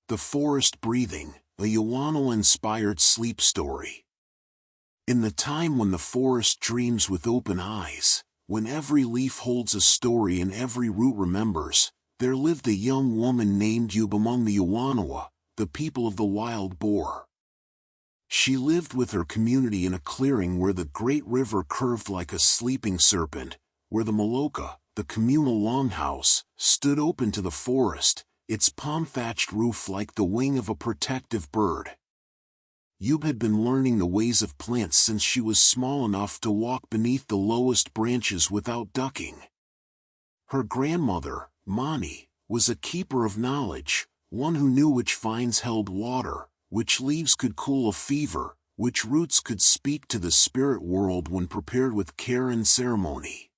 The Forest Breathing, a Yawano-inspired sleep story. In the time when the forest dreams with open eyes, when every leaf holds a story and every root remembers, there lived a young woman named Yub among the Yawanawa, the people of the wild boar. She lived with her community in a clearing where the great river curved like a sleeping serpent, where the maloka, the communal longhouse, stood open to the forest, its palm-thatched roof like the wing of a protective bird. Yub had been learning the ways of plants since she was small enough to walk beneath the lowest branches without ducking. Her grandmother, Mani, was a keeper of knowledge, one who knew which vines held water, which leaves could cool a fever, which roots could speak to the spirit world when prepared with care and ceremony.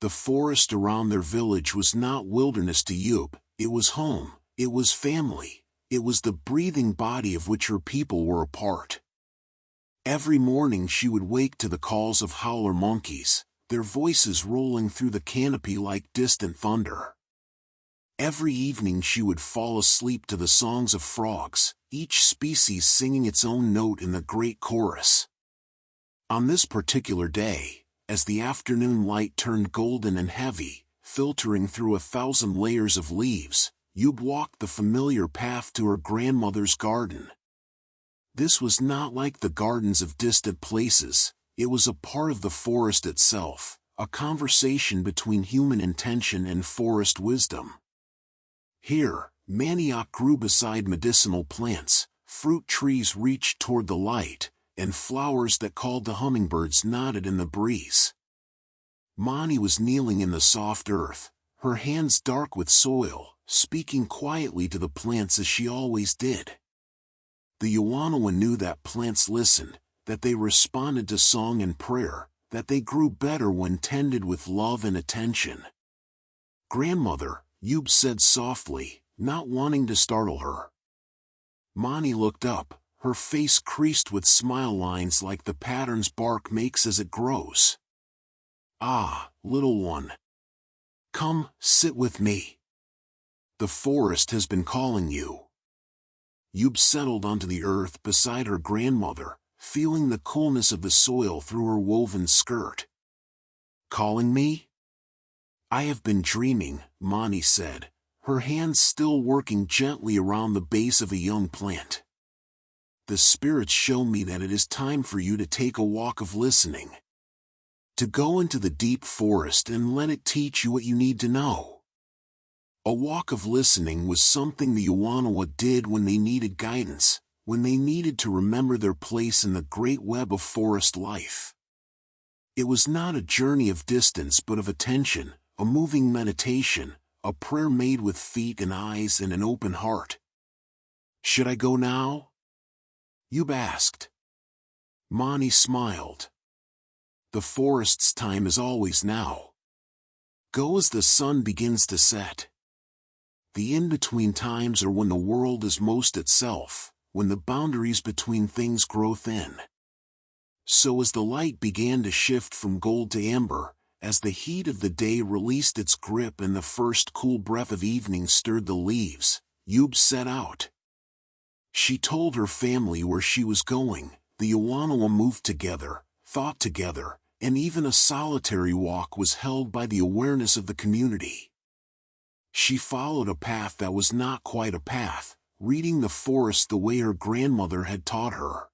The forest around their village was not wilderness to Yub, it was home, it was family, it was the breathing body of which her people were a part. Every morning she would wake to the calls of howler monkeys, their voices rolling through the canopy like distant thunder. Every evening she would fall asleep to the songs of frogs, each species singing its own note in the great chorus. On this particular day, as the afternoon light turned golden and heavy, filtering through 1,000 layers of leaves, Yub walked the familiar path to her grandmother's garden. This was not like the gardens of distant places, it was a part of the forest itself, a conversation between human intention and forest wisdom. Here, manioc grew beside medicinal plants, fruit trees reached toward the light, and flowers that called to hummingbirds nodded in the breeze. Mani was kneeling in the soft earth, her hands dark with soil, speaking quietly to the plants as she always did. The Yawanawa knew that plants listened, that they responded to song and prayer, that they grew better when tended with love and attention. "Grandmother," Yub said softly, not wanting to startle her. Mani looked up, her face creased with smile lines like the patterns bark makes as it grows. "Ah, little one. Come, sit with me. The forest has been calling you." Yub settled onto the earth beside her grandmother, feeling the coolness of the soil through her woven skirt. "Calling me?" "I have been dreaming," Mani said, her hands still working gently around the base of a young plant. "The spirits show me that it is time for you to take a walk of listening. To go into the deep forest and let it teach you what you need to know." A walk of listening was something the Yawanawa did when they needed guidance, when they needed to remember their place in the great web of forest life. It was not a journey of distance but of attention, a moving meditation, a prayer made with feet and eyes and an open heart. "Should I go now?" Yub asked. Mani smiled. "The forest's time is always now. Go as the sun begins to set. The in-between times are when the world is most itself, when the boundaries between things grow thin." So as the light began to shift from gold to amber, as the heat of the day released its grip and the first cool breath of evening stirred the leaves, Yub set out. She told her family where she was going, the Yawanawa moved together, thought together, and even a solitary walk was held by the awareness of the community. She followed a path that was not quite a path, reading the forest the way her grandmother had taught her.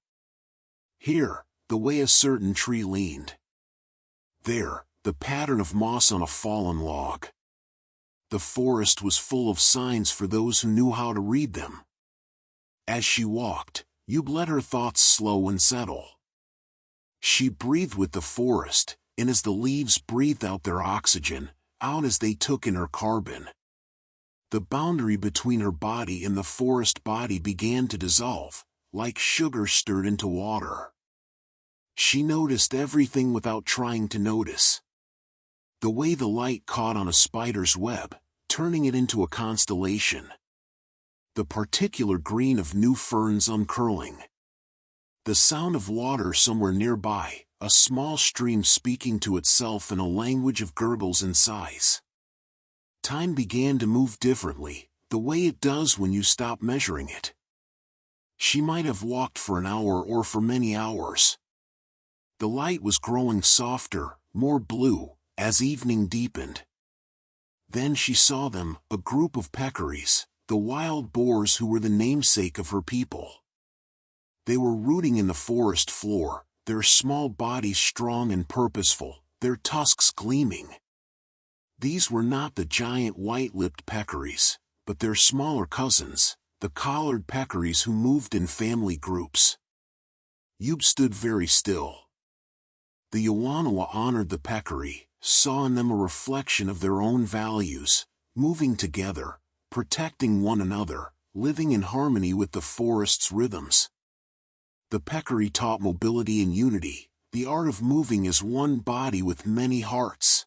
Here, the way a certain tree leaned. There, the pattern of moss on a fallen log. The forest was full of signs for those who knew how to read them. As she walked, Yub let her thoughts slow and settle. She breathed with the forest, in as the leaves breathed out their oxygen, out as they took in her carbon. The boundary between her body and the forest body began to dissolve, like sugar stirred into water. She noticed everything without trying to notice. The way the light caught on a spider's web, turning it into a constellation. The particular green of new ferns uncurling. The sound of water somewhere nearby, a small stream speaking to itself in a language of gurgles and sighs. Time began to move differently, the way it does when you stop measuring it. She might have walked for an hour or for many hours. The light was growing softer, more blue, as evening deepened. Then she saw them, a group of peccaries, the wild boars who were the namesake of her people. They were rooting in the forest floor, their small bodies strong and purposeful, their tusks gleaming. These were not the giant white-lipped peccaries, but their smaller cousins, the collared peccaries who moved in family groups. Yub stood very still. The Yawanawa honored the peccary, saw in them a reflection of their own values, moving together, protecting one another, living in harmony with the forest's rhythms. The peccary taught mobility and unity, the art of moving as one body with many hearts.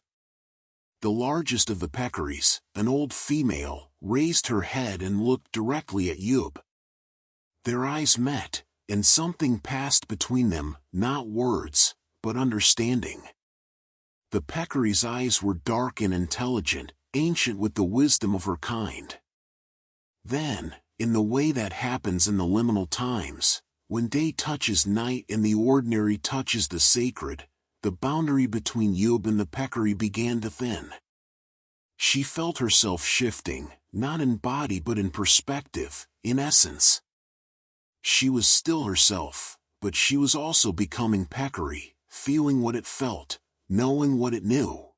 The largest of the peccaries, an old female, raised her head and looked directly at Yub. Their eyes met, and something passed between them, not words, but understanding. The peccary's eyes were dark and intelligent, ancient with the wisdom of her kind. Then, in the way that happens in the liminal times, when day touches night and the ordinary touches the sacred, the boundary between Yub and the peccary began to thin. She felt herself shifting, not in body but in perspective, in essence. She was still herself, but she was also becoming peccary, feeling what it felt, knowing what it knew.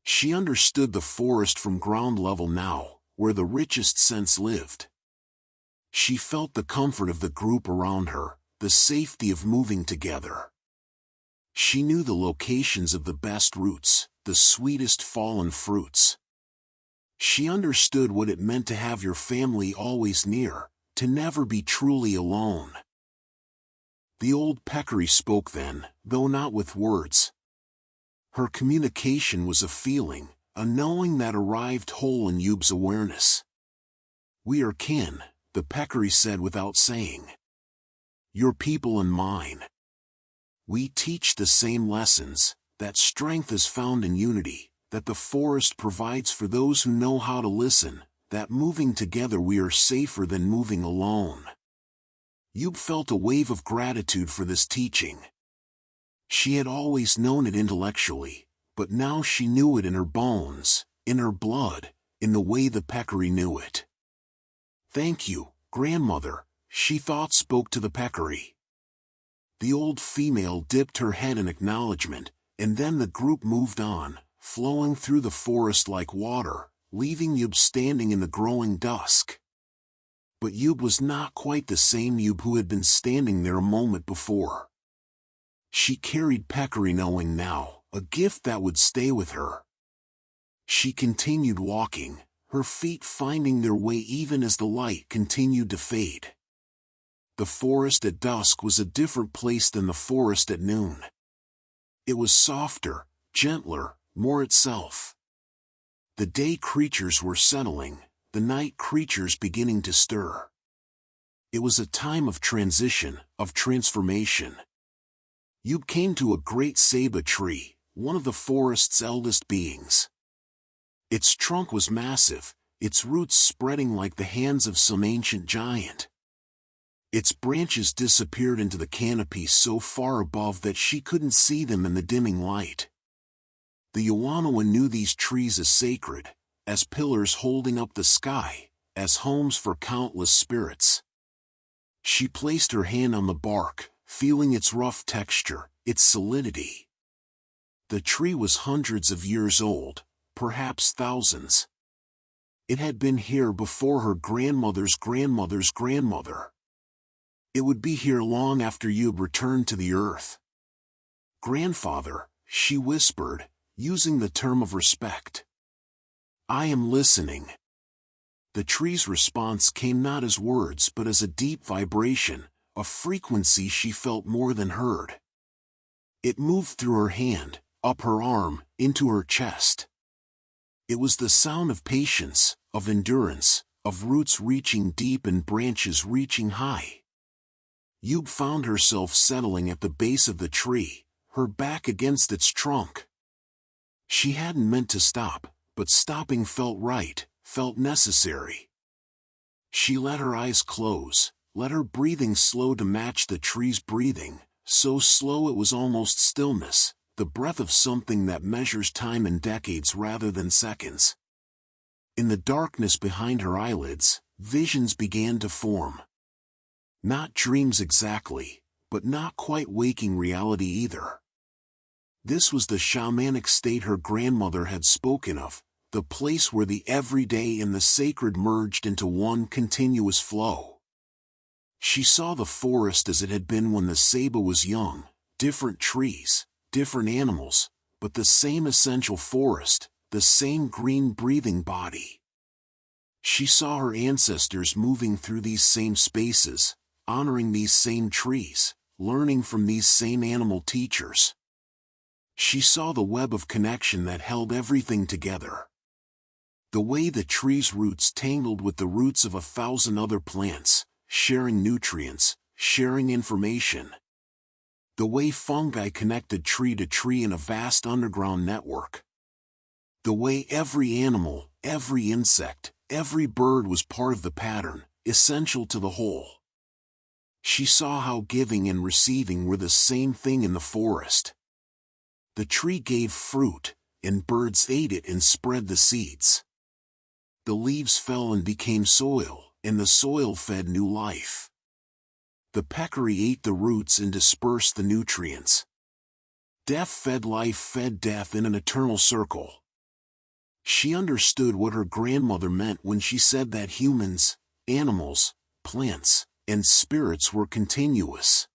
She understood the forest from ground level now, where the richest sense lived. She felt the comfort of the group around her, the safety of moving together. She knew the locations of the best roots, the sweetest fallen fruits. She understood what it meant to have your family always near, to never be truly alone. The old peccary spoke then, though not with words. Her communication was a feeling, a knowing that arrived whole in Yub's awareness. "We are kin," the peccary said without saying. "Your people and mine. We teach the same lessons, that strength is found in unity, that the forest provides for those who know how to listen, that moving together we are safer than moving alone." Yub felt a wave of gratitude for this teaching. She had always known it intellectually, but now she knew it in her bones, in her blood, in the way the peccary knew it. "Thank you, grandmother," she thought spoke to the peccary. The old female dipped her head in acknowledgement, and then the group moved on, flowing through the forest like water, leaving Yub standing in the growing dusk. But Yub was not quite the same Yub who had been standing there a moment before. She carried peccary knowing now, a gift that would stay with her. She continued walking, her feet finding their way even as the light continued to fade. The forest at dusk was a different place than the forest at noon. It was softer, gentler, more itself. The day creatures were settling, the night creatures beginning to stir. It was a time of transition, of transformation. Yub came to a great ceiba tree, one of the forest's eldest beings. Its trunk was massive, its roots spreading like the hands of some ancient giant. Its branches disappeared into the canopy so far above that she couldn't see them in the dimming light. The Yawanawa knew these trees as sacred, as pillars holding up the sky, as homes for countless spirits. She placed her hand on the bark, feeling its rough texture, its solidity. The tree was hundreds of years old, perhaps thousands. It had been here before her grandmother's grandmother's grandmother. It would be here long after Yub returned to the earth. "Grandfather," she whispered, using the term of respect. "I am listening." The tree's response came not as words but as a deep vibration, a frequency she felt more than heard. It moved through her hand, up her arm, into her chest. It was the sound of patience, of endurance, of roots reaching deep and branches reaching high. Yub found herself settling at the base of the tree, her back against its trunk. She hadn't meant to stop, but stopping felt right, felt necessary. She let her eyes close, let her breathing slow to match the tree's breathing, so slow it was almost stillness, the breath of something that measures time in decades rather than seconds. In the darkness behind her eyelids, visions began to form. Not dreams exactly, but not quite waking reality either. This was the shamanic state her grandmother had spoken of, the place where the everyday and the sacred merged into one continuous flow. She saw the forest as it had been when the Saba was young, different trees, different animals, but the same essential forest, the same green breathing body. She saw her ancestors moving through these same spaces, honoring these same trees, learning from these same animal teachers. She saw the web of connection that held everything together. The way the tree's roots tangled with the roots of 1,000 other plants, sharing nutrients, sharing information. The way fungi connected tree to tree in a vast underground network. The way every animal, every insect, every bird was part of the pattern, essential to the whole. She saw how giving and receiving were the same thing in the forest. The tree gave fruit, and birds ate it and spread the seeds. The leaves fell and became soil, and the soil fed new life. The peccary ate the roots and dispersed the nutrients. Death fed life fed death in an eternal circle. She understood what her grandmother meant when she said that humans, animals, plants, and spirits were continuous.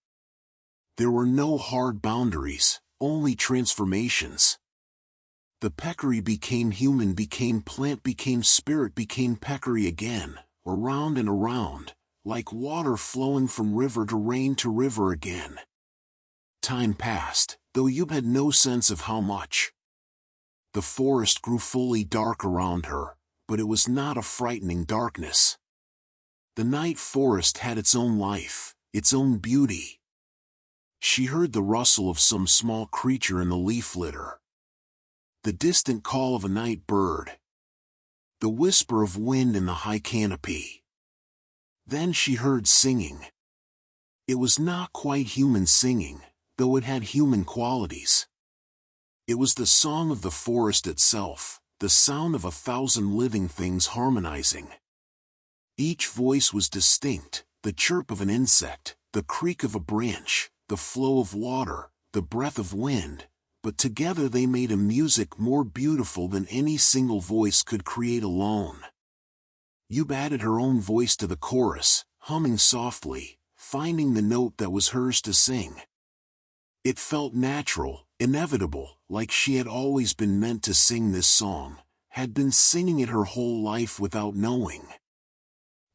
There were no hard boundaries, only transformations. The peccary became human, became plant, became spirit, became peccary again, around and around, like water flowing from river to rain to river again. Time passed, though Yub had no sense of how much. The forest grew fully dark around her, but it was not a frightening darkness. The night forest had its own life, its own beauty. She heard the rustle of some small creature in the leaf litter. The distant call of a night bird. The whisper of wind in the high canopy. Then she heard singing. It was not quite human singing, though it had human qualities. It was the song of the forest itself, the sound of 1,000 living things harmonizing. Each voice was distinct, the chirp of an insect, the creak of a branch, the flow of water, the breath of wind, but together they made a music more beautiful than any single voice could create alone. Yub added her own voice to the chorus, humming softly, finding the note that was hers to sing. It felt natural, inevitable, like she had always been meant to sing this song, had been singing it her whole life without knowing.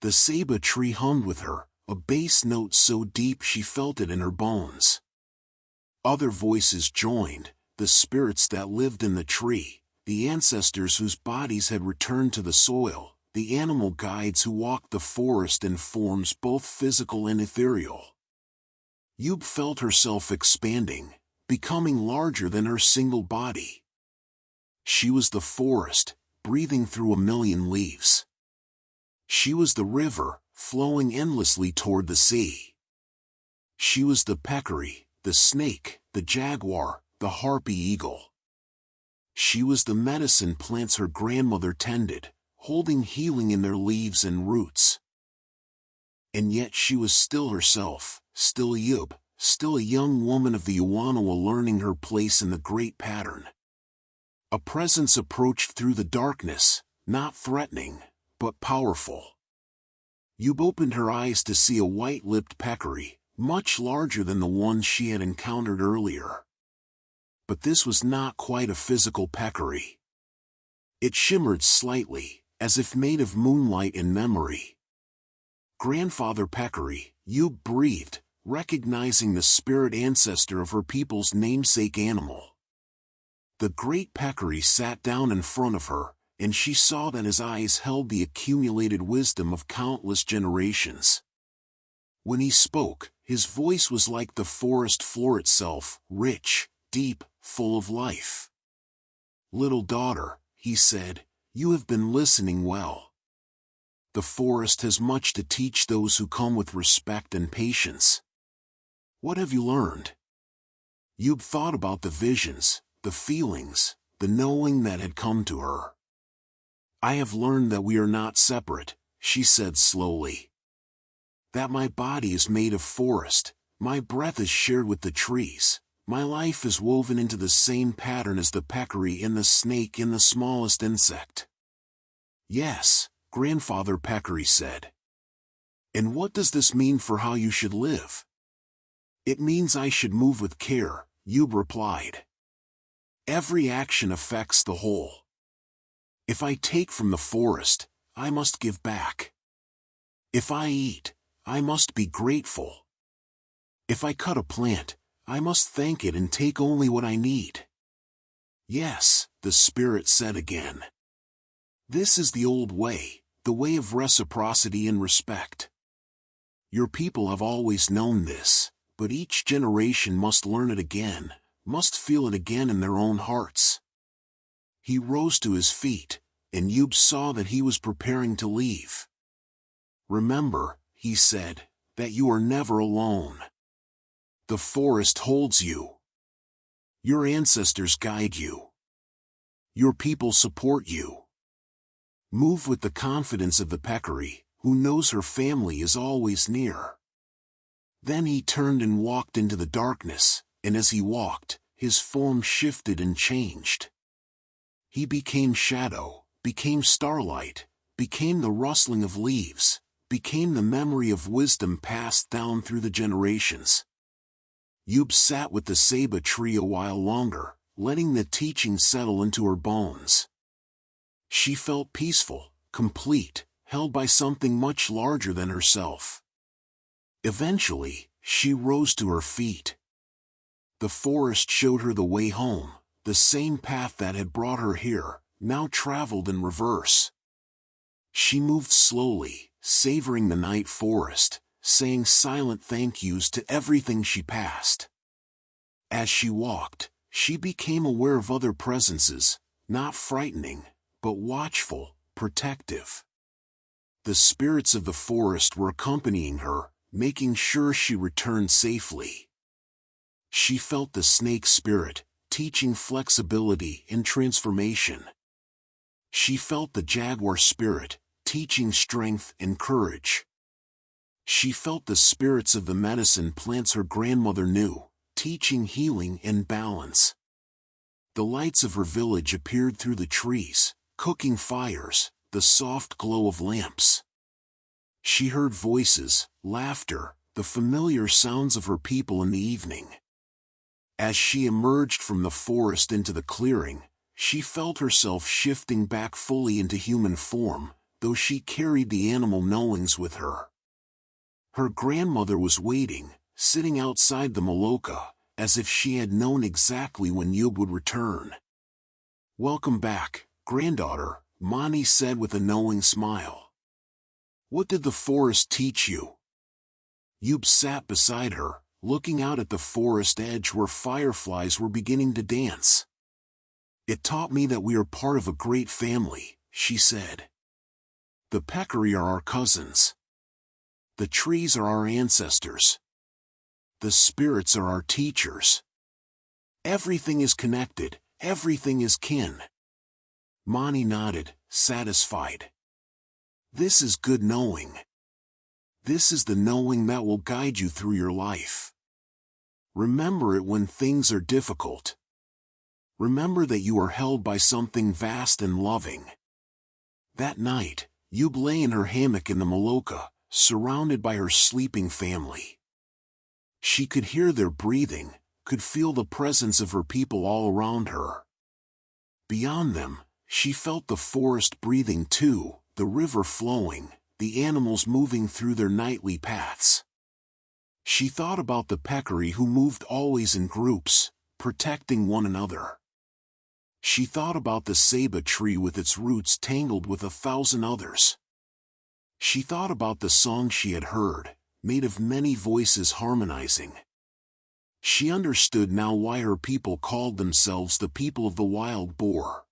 The Saba tree hummed with her, a bass note so deep she felt it in her bones. Other voices joined, the spirits that lived in the tree, the ancestors whose bodies had returned to the soil, the animal guides who walked the forest in forms both physical and ethereal. Yub felt herself expanding, becoming larger than her single body. She was the forest, breathing through 1,000,000 leaves. She was the river, flowing endlessly toward the sea. She was the peccary, the snake, the jaguar, the harpy eagle. She was the medicine plants her grandmother tended, holding healing in their leaves and roots. And yet she was still herself, still Yub, still a young woman of the Iwanawa learning her place in the great pattern. A presence approached through the darkness, not threatening, but powerful. Yub opened her eyes to see a white-lipped peccary, much larger than the one she had encountered earlier. But this was not quite a physical peccary. It shimmered slightly, as if made of moonlight and memory. Grandfather Peccary, Yub breathed, recognizing the spirit ancestor of her people's namesake animal. The great peccary sat down in front of her, and she saw that his eyes held the accumulated wisdom of countless generations. When he spoke, his voice was like the forest floor itself, rich, deep, full of life. "Little daughter," he said, "you have been listening well. the forest has much to teach those who come with respect and patience. What have you learned? You've thought about the visions, the feelings, the knowing that had come to her. I have learned that we are not separate, she said slowly. That my body is made of forest, my breath is shared with the trees, my life is woven into the same pattern as the peccary and the snake and the smallest insect. Yes, Grandfather Peccary said. And what does this mean for how you should live? It means I should move with care, Yub replied. Every action affects the whole. If I take from the forest, I must give back. If I eat, I must be grateful. If I cut a plant, I must thank it and take only what I need. Yes, the spirit said again. This is the old way, the way of reciprocity and respect. Your people have always known this, but each generation must learn it again, must feel it again in their own hearts. He rose to his feet, and Yub saw that he was preparing to leave. Remember, he said, that you are never alone. The forest holds you. Your ancestors guide you. Your people support you. Move with the confidence of the peccary, who knows her family is always near. Then he turned and walked into the darkness, and as he walked, his form shifted and changed. He became shadow, became starlight, became the rustling of leaves, became the memory of wisdom passed down through the generations. Yub sat with the ceiba tree a while longer, letting the teaching settle into her bones. She felt peaceful, complete, held by something much larger than herself. Eventually, she rose to her feet. The forest showed her the way home, the same path that had brought her here, now traveled in reverse. She moved slowly, savoring the night forest, saying silent thank yous to everything she passed. As she walked, she became aware of other presences, not frightening, but watchful, protective. The spirits of the forest were accompanying her, making sure she returned safely. She felt the snake spirit, teaching flexibility and transformation. She felt the jaguar spirit, teaching strength and courage. She felt the spirits of the medicine plants her grandmother knew, teaching healing and balance. The lights of her village appeared through the trees, cooking fires, the soft glow of lamps. She heard voices, laughter, the familiar sounds of her people in the evening. As she emerged from the forest into the clearing, she felt herself shifting back fully into human form, though she carried the animal knowings with her. Her grandmother was waiting, sitting outside the maloka, as if she had known exactly when Yub would return. "Welcome back, granddaughter," Mani said with a knowing smile. "What did the forest teach you?" Yub sat beside her, looking out at the forest edge where fireflies were beginning to dance. "It taught me that we are part of a great family," she said. "The peccary are our cousins. The trees are our ancestors. The spirits are our teachers. Everything is connected, everything is kin." Mani nodded, satisfied. "This is good knowing. This is the knowing that will guide you through your life. Remember it when things are difficult. Remember that you are held by something vast and loving." That night, Yub lay in her hammock in the maloka, surrounded by her sleeping family. She could hear their breathing, could feel the presence of her people all around her. Beyond them, she felt the forest breathing too, the river flowing, the animals moving through their nightly paths. She thought about the peccary who moved always in groups, protecting one another. She thought about the ceiba tree with its roots tangled with 1,000 others. She thought about the song she had heard, made of many voices harmonizing. She understood now why her people called themselves the people of the wild boar.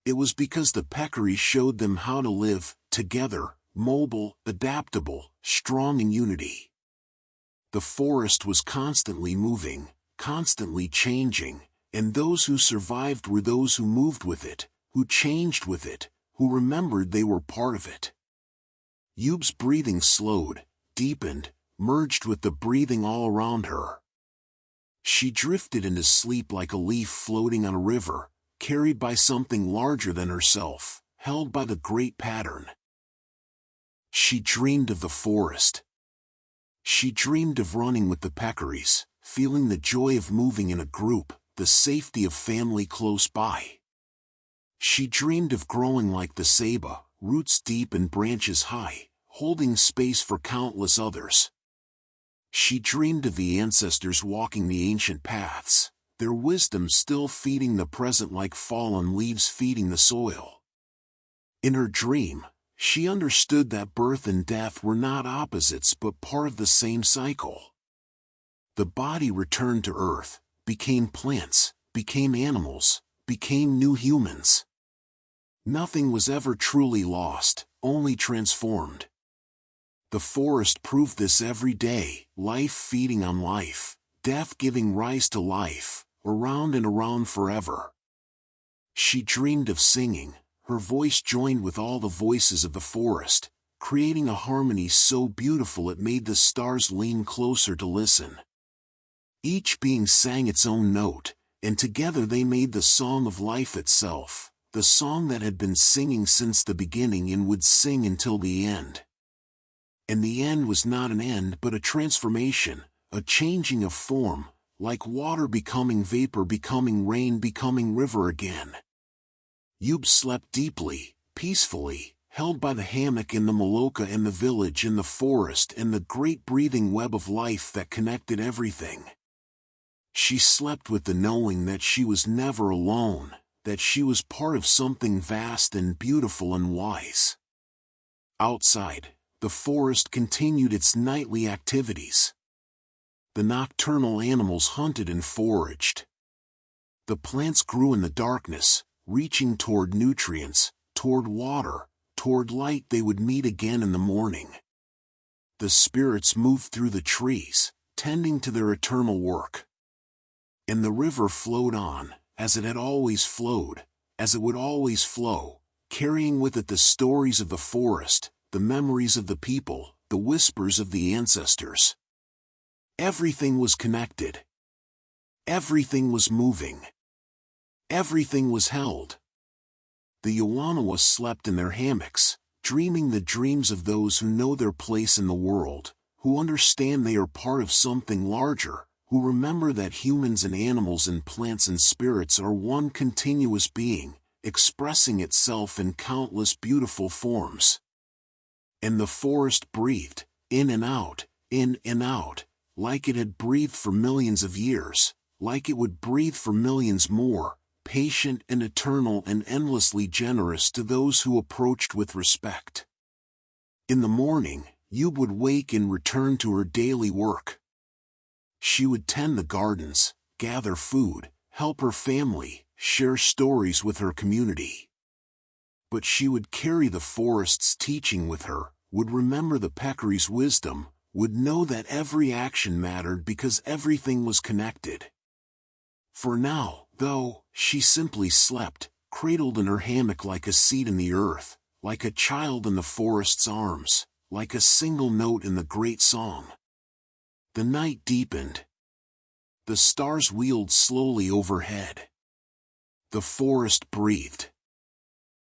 It was because the peccary showed them how to live, together, mobile, adaptable, strong in unity. The forest was constantly moving, constantly changing, and those who survived were those who moved with it, who changed with it, who remembered they were part of it. Yube's breathing slowed, deepened, merged with the breathing all around her. She drifted into sleep like a leaf floating on a river, carried by something larger than herself, held by the great pattern. She dreamed of the forest. She dreamed of running with the peccaries, feeling the joy of moving in a group, the safety of family close by. She dreamed of growing like the ceiba, roots deep and branches high, holding space for countless others. She dreamed of the ancestors walking the ancient paths, their wisdom still feeding the present like fallen leaves feeding the soil. In her dream, she understood that birth and death were not opposites but part of the same cycle. The body returned to earth, became plants, became animals, became new humans. Nothing was ever truly lost, only transformed. The forest proved this every day, life feeding on life, death giving rise to life, around and around forever. She dreamed of singing, her voice joined with all the voices of the forest, creating a harmony so beautiful it made the stars lean closer to listen. Each being sang its own note, and together they made the song of life itself, the song that had been singing since the beginning and would sing until the end. And the end was not an end but a transformation, a changing of form, like water becoming vapor, becoming rain, becoming river again. Yube slept deeply, peacefully, held by the hammock in the maloka and the village in the forest and the great breathing web of life that connected everything. She slept with the knowing that she was never alone, that she was part of something vast and beautiful and wise. Outside, the forest continued its nightly activities. The nocturnal animals hunted and foraged. The plants grew in the darkness, reaching toward nutrients, toward water, toward light they would meet again in the morning. The spirits moved through the trees, tending to their eternal work. And the river flowed on, as it had always flowed, as it would always flow, carrying with it the stories of the forest, the memories of the people, the whispers of the ancestors. Everything was connected. Everything was moving. Everything was held. The Yawanawa slept in their hammocks, dreaming the dreams of those who know their place in the world, who understand they are part of something larger, who remember that humans and animals and plants and spirits are one continuous being, expressing itself in countless beautiful forms. And the forest breathed, in and out, like it had breathed for millions of years, like it would breathe for millions more, patient and eternal and endlessly generous to those who approached with respect. In the morning, Yube would wake and return to her daily work. She would tend the gardens, gather food, help her family, share stories with her community. But she would carry the forest's teaching with her, would remember the peccary's wisdom, would know that every action mattered because everything was connected. For now, though, she simply slept, cradled in her hammock like a seed in the earth, like a child in the forest's arms, like a single note in the great song. The night deepened. The stars wheeled slowly overhead. The forest breathed.